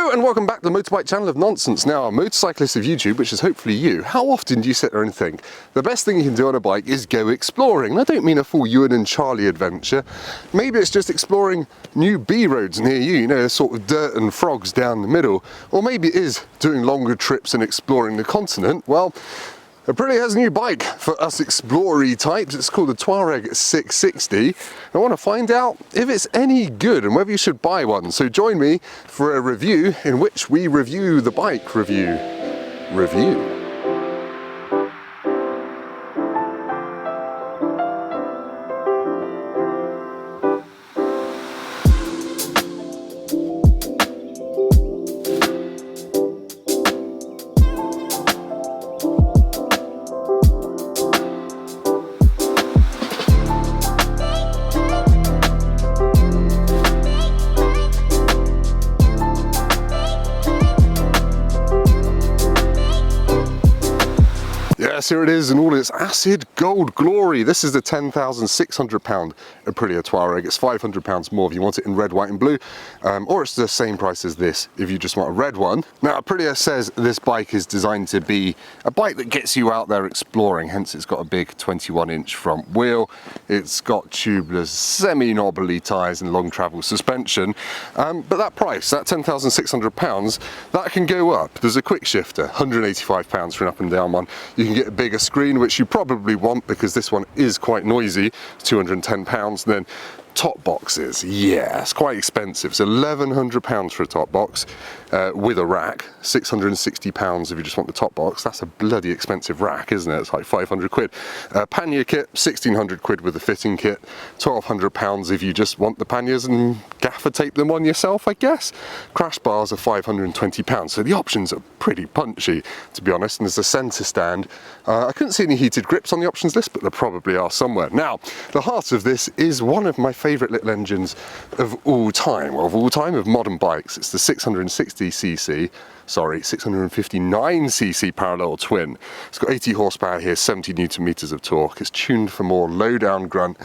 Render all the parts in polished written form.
Hello and welcome back to the Motorbike Channel of Nonsense. Now, motorcyclists of YouTube, which is hopefully you, how often do you sit there and think, the best thing you can do on a bike is go exploring? I don't mean a full Ewan and Charlie adventure. Maybe it's just exploring new B roads near you, you know, sort of dirt and frogs down the middle. Or maybe it is doing longer trips and exploring the continent. Well, Aprilia has a new bike for us explorer types. It's called the Tuareg 660. I want to find out if it's any good and whether you should buy one. So join me for a review in which we review the bike review. Yes, here it is in all its acid gold glory. This is the £10,600 Aprilia Tuareg. It's £500 more if you want it in red, white and blue, or it's the same price as this if you just want a red one. Now, Aprilia says this bike is designed to be a bike that gets you out there exploring, hence it's got a big 21-inch front wheel. It's got tubeless, semi-knobbly tyres and long travel suspension, but that price, that £10,600, that can go up. There's a quick shifter, £185 for an up and down one. You can get a bigger screen, which you probably want because this one is quite noisy, £210. Then top boxes, yeah, it's quite expensive. It's £1,100 for a top box with a rack, £660 if you just want the top box. That's a bloody expensive rack, isn't it? It's like 500 quid. Pannier kit, 1,600 quid with the fitting kit, £1,200 if you just want the panniers and gaffer tape them on yourself, I guess. Crash bars are £520, so the options are pretty punchy, to be honest. And there's a centre stand. I couldn't see any heated grips on the options list, but there probably are somewhere. Now, the heart of this is one of my favourite little engines of all time, of modern bikes. It's the 659cc parallel twin. It's got 80 horsepower here, 70 newton meters of torque. It's tuned for more low down grunt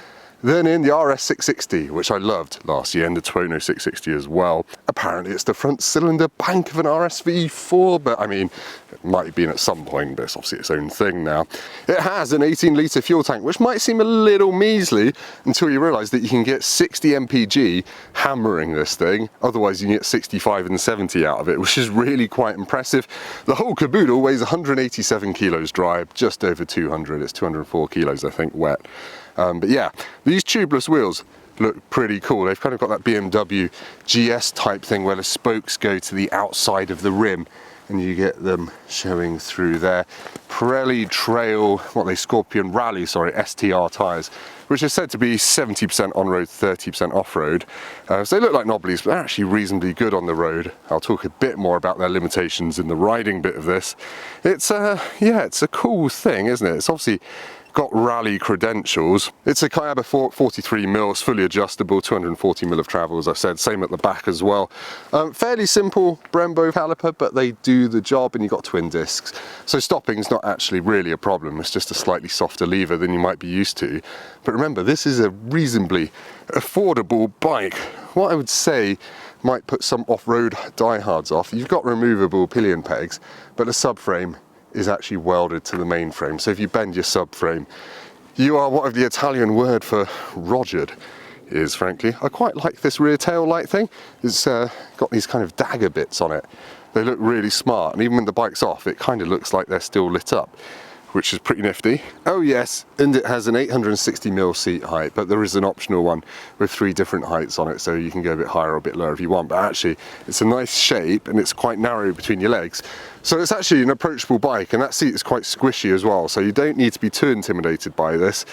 than in the RS 660, which I loved last year, and the Tuono 660 as well. Apparently it's the front cylinder bank of an RSV4, but I mean, it might have been at some point, but it's obviously its own thing now. It has an 18-litre fuel tank, which might seem a little measly until you realise that you can get 60 mpg hammering this thing. Otherwise you can get 65 and 70 out of it, which is really quite impressive. The whole caboodle weighs 187 kilos dry, just over 200. It's 204 kilos, I think, wet. But yeah, these tubeless wheels look pretty cool. They've kind of got that BMW GS type thing where the spokes go to the outside of the rim and you get them showing through there. Pirelli Trail, Scorpion Rally, STR tyres, which are said to be 70% on-road, 30% off-road. So they look like knobblies, but they're actually reasonably good on the road. I'll talk a bit more about their limitations in the riding bit of this. It's it's a cool thing, isn't it? It's obviously got rally credentials. It's a Kayaba 43mm, it's fully adjustable, 240mm of travel, as I said, same at the back as well. Fairly simple Brembo caliper, but they do the job, and you've got twin discs. So stopping's not actually really a problem, it's just a slightly softer lever than you might be used to. But remember, this is a reasonably affordable bike. What I would say might put some off-road diehards off, you've got removable pillion pegs, but the subframe is actually welded to the main frame. So if you bend your subframe, you are what the Italian word for rogered is, frankly. I quite like this rear tail light thing. It's got these kind of dagger bits on it. They look really smart, and even when the bike's off, it kind of looks like they're still lit up, which is pretty nifty. Oh yes, and it has an 860mm seat height, but there is an optional one with 3 different heights on it, so you can go a bit higher or a bit lower if you want. But actually, it's a nice shape, and it's quite narrow between your legs. So it's actually an approachable bike, and that seat is quite squishy as well, so you don't need to be too intimidated by this.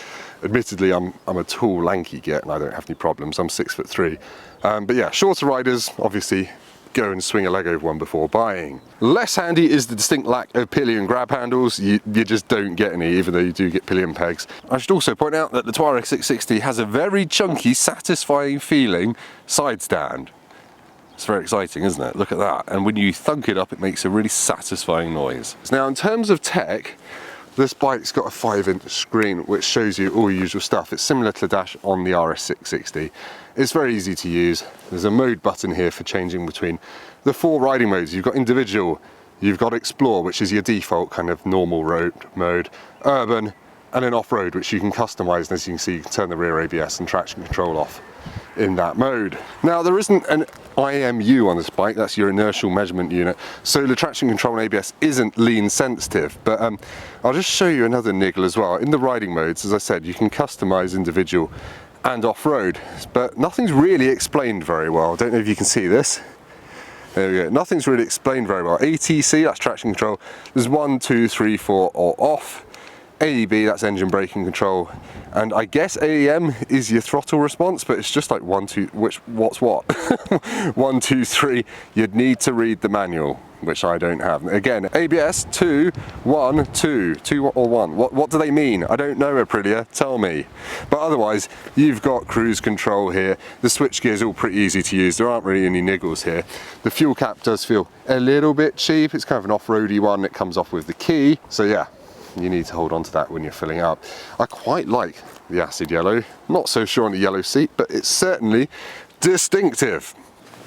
Admittedly, I'm a tall, lanky git, and I don't have any problems. I'm 6'3". But yeah, shorter riders, obviously, go and swing a leg over one before buying. Less handy is the distinct lack of pillion grab handles. You just don't get any, even though you do get pillion pegs. I should also point out that the Tuareg 660 has a very chunky, satisfying feeling side stand. It's very exciting, isn't it? Look at that. And when you thunk it up, it makes a really satisfying noise. Now, in terms of tech, This bike's got a 5-inch screen which shows you all your usual stuff. It's similar to the dash on the RS660. It's very easy to use. There's a mode button here for changing between the 4 riding modes. You've got individual, you've got explore, which is your default kind of normal road mode, urban, and then off-road, which you can customize. And as you can see, you can turn the rear ABS and traction control off in that mode. Now, there isn't an IMU on this bike, that's your inertial measurement unit, so the traction control and ABS isn't lean sensitive, but I'll just show you another niggle as well. In the riding modes, as I said, you can customize individual and off-road, but nothing's really explained very well. I don't know if you can see this. There we go. Nothing's really explained very well. ATC, that's traction control. There's 1, 2, 3, 4 or off. AEB, that's engine braking control, and I guess AEM is your throttle response, but it's just like 1, 2, what's what? 1, 2, 3, you'd need to read the manual, which I don't have. Again, ABS, 2, 1, 2, 2 or 1. What do they mean? I don't know, Aprilia, tell me. But otherwise, you've got cruise control here. The switch gear is all pretty easy to use. There aren't really any niggles here. The fuel cap does feel a little bit cheap. It's kind of an off-roady one. It comes off with the key. So yeah, you need to hold on to that when you're filling up. I quite like the acid yellow. Not so sure on the yellow seat, but it's certainly distinctive.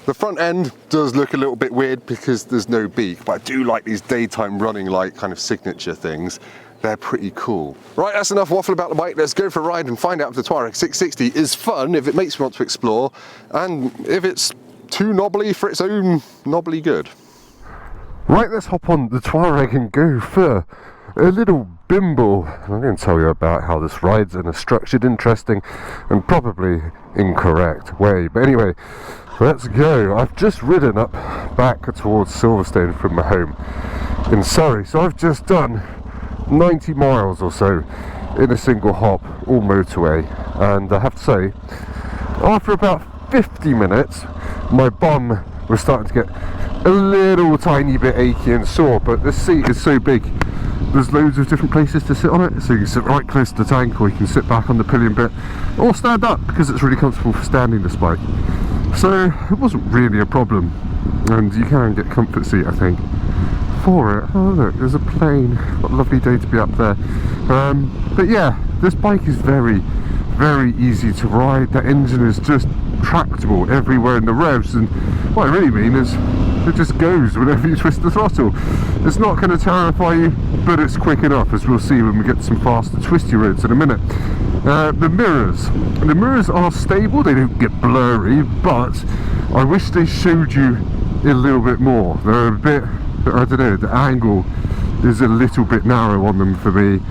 The front end does look a little bit weird because there's no beak, but I do like these daytime running light kind of signature things. They're pretty cool. Right, that's enough waffle about the bike. Let's go for a ride and find out if the Tuareg 660 is fun, if it makes me want to explore, and if it's too knobbly for its own knobbly good. Right, let's hop on the Tuareg and go for a little bimble. I'm going to tell you about how this rides in a structured, interesting and probably incorrect way. But anyway, let's go. I've just ridden up back towards Silverstone from my home in Surrey, so I've just done 90 miles or so in a single hop, all motorway, and I have to say, after about 50 minutes my bum was starting to get a little tiny bit achy and sore, but the seat is so big, there's loads of different places to sit on it, so you can sit right close to the tank, or you can sit back on the pillion bit, or stand up because it's really comfortable for standing this bike. So it wasn't really a problem, and you can get comfort seat, I think, for it. Oh look, there's a plane. What a lovely day to be up there. But yeah, this bike is very, very easy to ride. The engine is just tractable everywhere in the revs, and what I really mean is it just goes whenever you twist the throttle. It's not going to terrify you, but it's quick enough, as we'll see when we get to some faster twisty roads in a minute. The mirrors are stable, they don't get blurry, but I wish they showed you a little bit more. They're a bit, I don't know, the angle is a little bit narrow on them for me.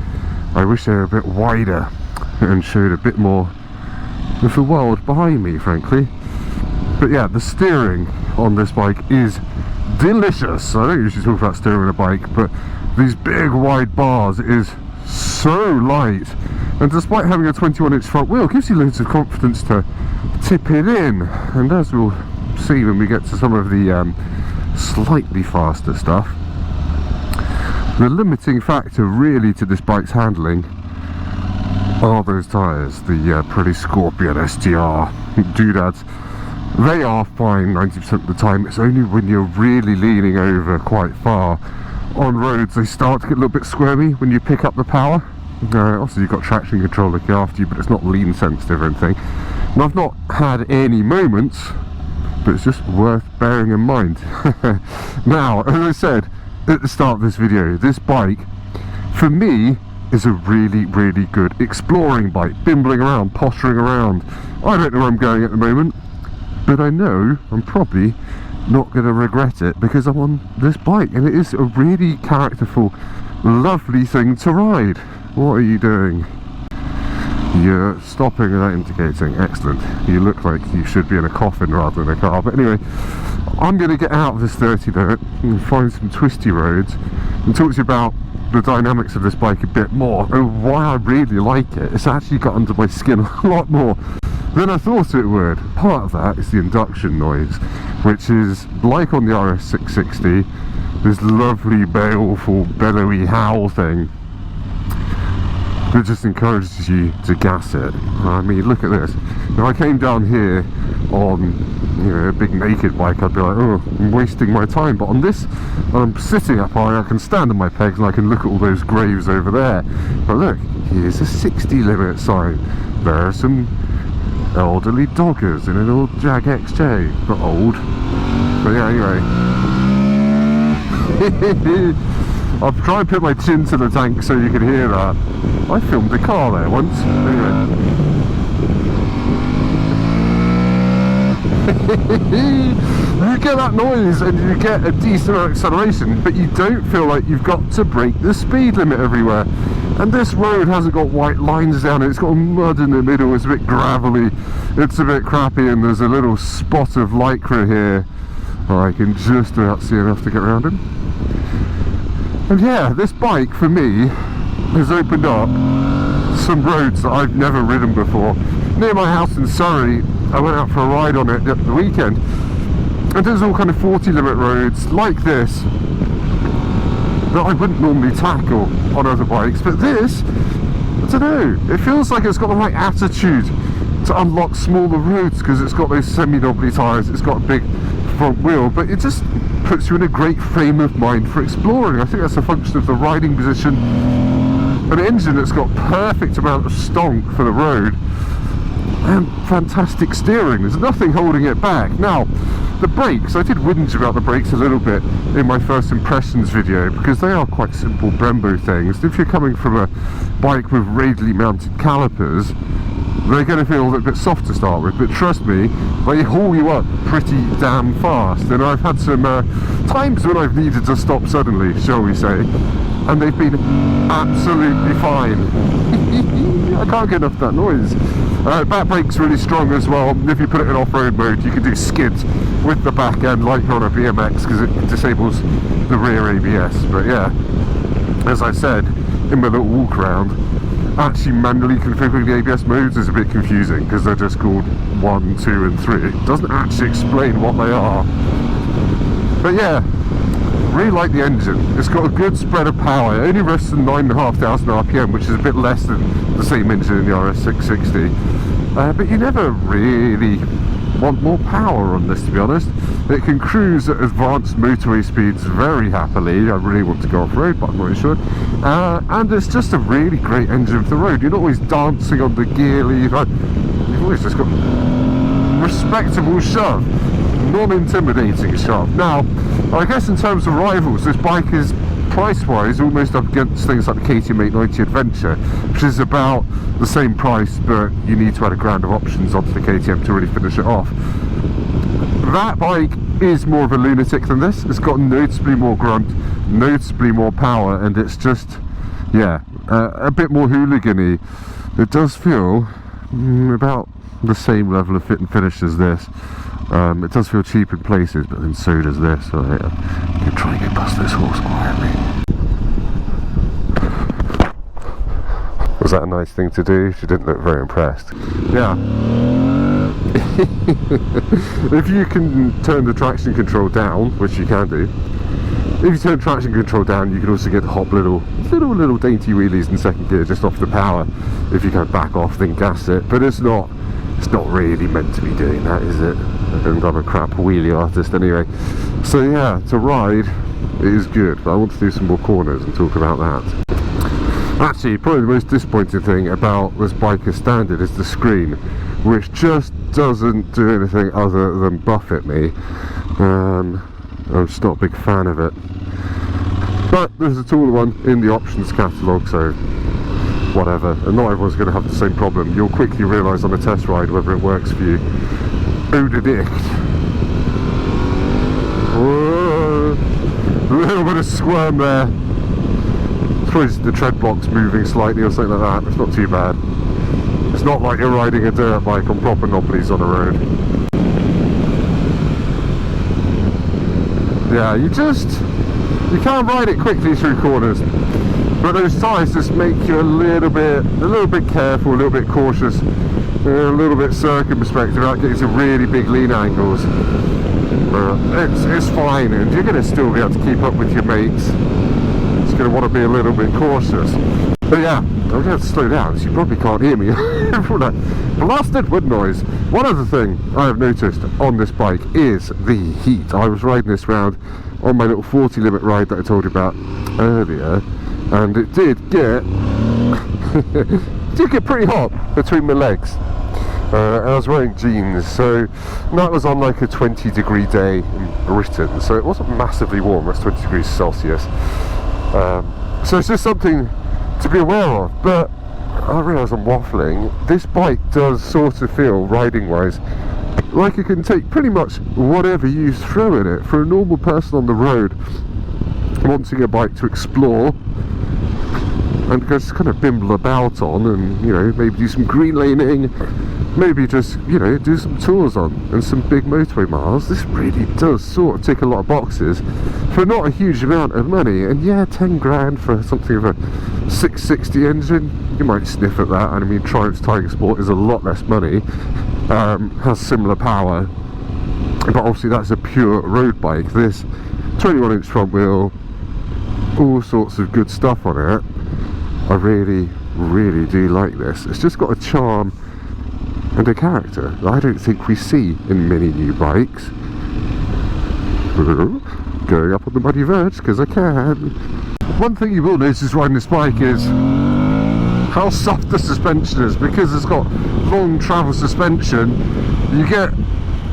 I wish they were a bit wider and showed a bit more of the world behind me, frankly. But yeah, the steering on this bike is delicious. I don't usually talk about steering a bike, but these big wide bars is so light, and despite having a 21-inch front wheel, it gives you loads of confidence to tip it in. And as we'll see when we get to some of the slightly faster stuff, the limiting factor really to this bike's handling are those tyres, the Aprilia Scorpion STR doodads. They are fine 90% of the time. It's only when you're really leaning over quite far on roads they start to get a little bit squirmy when you pick up the power. Also, you've got traction control looking after you, but it's not lean sensitive or anything. And I've not had any moments, but it's just worth bearing in mind. Now, as I said at the start of this video, this bike for me is a really, really good exploring bike, bimbling around, pottering around. I don't know where I'm going at the moment, but I know I'm probably not going to regret it because I'm on this bike, and it is a really characterful, lovely thing to ride. What are you doing? You're stopping without indicating. Excellent. You look like you should be in a coffin rather than a car. But anyway, I'm going to get out of this 30 minute and find some twisty roads and talk to you about the dynamics of this bike a bit more and why I really like it. It's actually got under my skin a lot more than I thought it would. Part of that is the induction noise, which is like on the RS660, this lovely baleful bellowy howl thing that just encourages you to gas it. I mean, look at this. If I came down here on, you know, a big naked bike, I'd be like, oh, I'm wasting my time. But on this, I'm sitting up high, I can stand on my pegs and I can look at all those graves over there. But look, here's a 60 limit sign. There are some elderly doggers in an old Jag XJ. Not old, but yeah, anyway. I'll try and put my chin to the tank so you can hear that. I filmed a car there once. Anyway. You get that noise and you get a decent amount of acceleration, but you don't feel like you've got to break the speed limit everywhere. And this road hasn't got white lines down it, it's got mud in the middle, it's a bit gravelly, it's a bit crappy, and there's a little spot of lycra here where I can just about see enough to get around in. And yeah, this bike for me has opened up some roads that I've never ridden before. Near my house in Surrey, I went out for a ride on it at the weekend, and there's all kind of 40 limit roads like this that I wouldn't normally tackle on other bikes, but this, I don't know, it feels like it's got the right attitude to unlock smaller roads because it's got those semi-knobbly tyres, it's got a big front wheel, but it just puts you in a great frame of mind for exploring. I think that's a function of the riding position, an engine that's got perfect amount of stonk for the road, and fantastic steering. There's nothing holding it back. Now, the brakes, I did whinge about the brakes a little bit in my first impressions video because they are quite simple Brembo things. If you're coming from a bike with radially mounted calipers, they're going to feel a little bit soft to start with, but trust me, they haul you up pretty damn fast. And I've had some times when I've needed to stop suddenly, shall we say, and they've been absolutely fine. I can't get enough of that noise. Back brake's really strong as well. If you put it in off-road mode, you can do skids with the back end like you're on a BMX because it disables the rear ABS. But yeah, as I said in my little walk around, actually manually configuring the ABS modes is a bit confusing because they're just called 1, 2 and 3. It doesn't actually explain what they are. But yeah, really like the engine. It's got a good spread of power. It only rests at 9,500 RPM, which is a bit less than the same engine in the RS660. But you never really want more power on this, to be honest. It can cruise at advanced motorway speeds very happily. I really want to go off-road, but I'm not really sure. And it's just a really great engine for the road. You're not always dancing on the gear lever. You've always just got respectable shove, non-intimidating shove. Now, I guess in terms of rivals, this bike is price-wise almost up against things like the KTM 890 Adventure, which is about the same price, but you need to add £1,000 of options onto the KTM to really finish it off. That bike is more of a lunatic than this. It's got noticeably more grunt, noticeably more power, and it's just, yeah, a bit more hooligan-y. It does feel about the same level of fit and finish as this. It does feel cheap in places, but then so does this. So yeah, you can try and get past this horse quietly. Was that a nice thing to do? She didn't look very impressed. Yeah. If you can turn the traction control down, which you can do, if you turn traction control down, you can also get hop little dainty wheelies in second gear just off the power. If you go back off, then gas it. But it's not really meant to be doing that, is it? I'm a crap wheelie artist anyway. So yeah, to ride it is good, but I want to do some more corners and talk about that. Actually, probably the most disappointing thing about this bike as standard is the screen, which just doesn't do anything other than buffet me. I'm just not a big fan of it. But there's a taller one in the options catalogue, so whatever. And not everyone's going to have the same problem. You'll quickly realise on a test ride whether it works for you. Odedicht. Whoa. A little bit of squirm there. It's probably just the tread blocks moving slightly or something like that. It's not too bad. It's not like you're riding a dirt bike on proper knobblies on a road. Yeah, you can't ride it quickly through corners, but those tyres just make you a little bit careful, a little bit cautious, a little bit circumspect about getting to really big lean angles. It's fine, and you're going to still be able to keep up with your mates. Just going to want to be a little bit cautious. But yeah, I'm going to slow down so you probably can't hear me from that blasted wood noise. One other thing I have noticed on this bike is the heat. I was riding this round on my little 40 limit ride that I told you about earlier, and it did get it did get pretty hot between my legs. I was wearing jeans, so that was on like a 20-degree day in Britain, so it wasn't massively warm. That's 20 degrees Celsius. So it's just something to be aware of. But I realise I'm waffling. This bike does sort of feel, riding wise, like it can take pretty much whatever you throw at it. For a normal person on the road wanting a bike to explore and just kind of bimble about on, and you know, maybe do some green laning, maybe just, you know, do some tours on and some big motorway miles, this really does sort of tick a lot of boxes for not a huge amount of money. And yeah, 10 grand for something of a 660 engine, you might sniff at that. And I mean, Triumph's Tiger Sport is a lot less money, has similar power, but obviously that's a pure road bike. This 21-inch front wheel, all sorts of good stuff on it. I really, really do like this. It's just got a charm and a character that I don't think we see in many new bikes. Going up on the muddy verge because I can. One thing you will notice riding this bike is how soft the suspension is. Because it's got long travel suspension, you get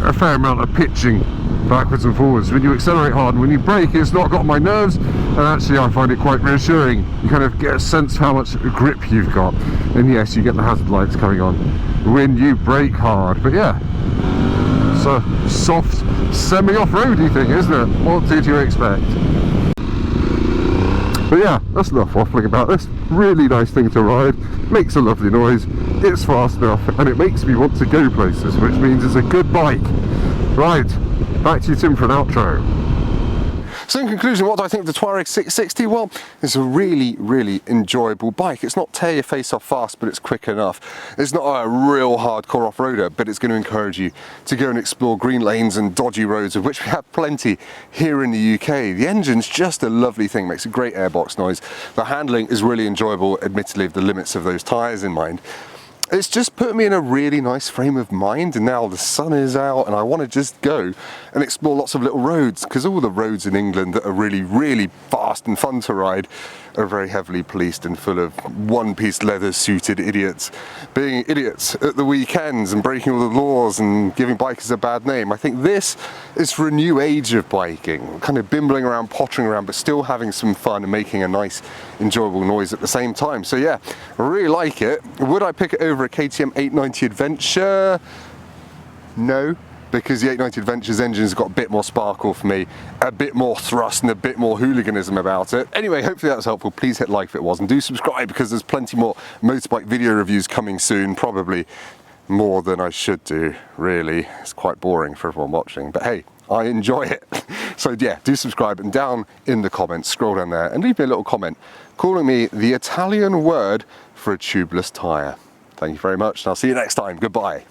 a fair amount of pitching backwards and forwards when you accelerate hard, and when you brake it's not got on my nerves, and actually I find it quite reassuring. You kind of get a sense of how much grip you've got, and yes, you get the hazard lights coming on when you brake hard. But yeah, it's a soft semi-off-roady thing, isn't it? What did you expect? But yeah, that's enough waffling about this. Really nice thing to ride, makes a lovely noise, it's fast enough, and it makes me want to go places, which means it's a good bike. Right, back to you, Tim, for an outro. So in conclusion, what do I think of the Tuareg 660? Well, it's a really, really enjoyable bike. It's not tear your face off fast, but it's quick enough. It's not a real hardcore off-roader, but it's going to encourage you to go and explore green lanes and dodgy roads, of which we have plenty here in the UK. The engine's just a lovely thing, makes a great airbox noise. The handling is really enjoyable, admittedly with the limits of those tyres in mind. It's just put me in a really nice frame of mind, and now the sun is out and I want to just go and explore lots of little roads, because all the roads in England that are really, really fast and fun to ride are very heavily policed and full of one-piece leather-suited idiots being idiots at the weekends and breaking all the laws and giving bikers a bad name. I think this is for a new age of biking, kind of bimbling around, pottering around, but still having some fun and making a nice, enjoyable noise at the same time. So yeah, I really like it. Would I pick it over a KTM 890 Adventure? No, because the 890 Adventure's engine's got a bit more sparkle for me, a bit more thrust and a bit more hooliganism about it. Anyway, hopefully that was helpful. Please hit like if it was, and do subscribe, because there's plenty more motorbike video reviews coming soon, probably more than I should do, really. It's quite boring for everyone watching, but hey, I enjoy it. So yeah, do subscribe, and down in the comments, scroll down there and leave me a little comment calling me the Italian word for a tubeless tyre. Thank you very much, and I'll see you next time. Goodbye.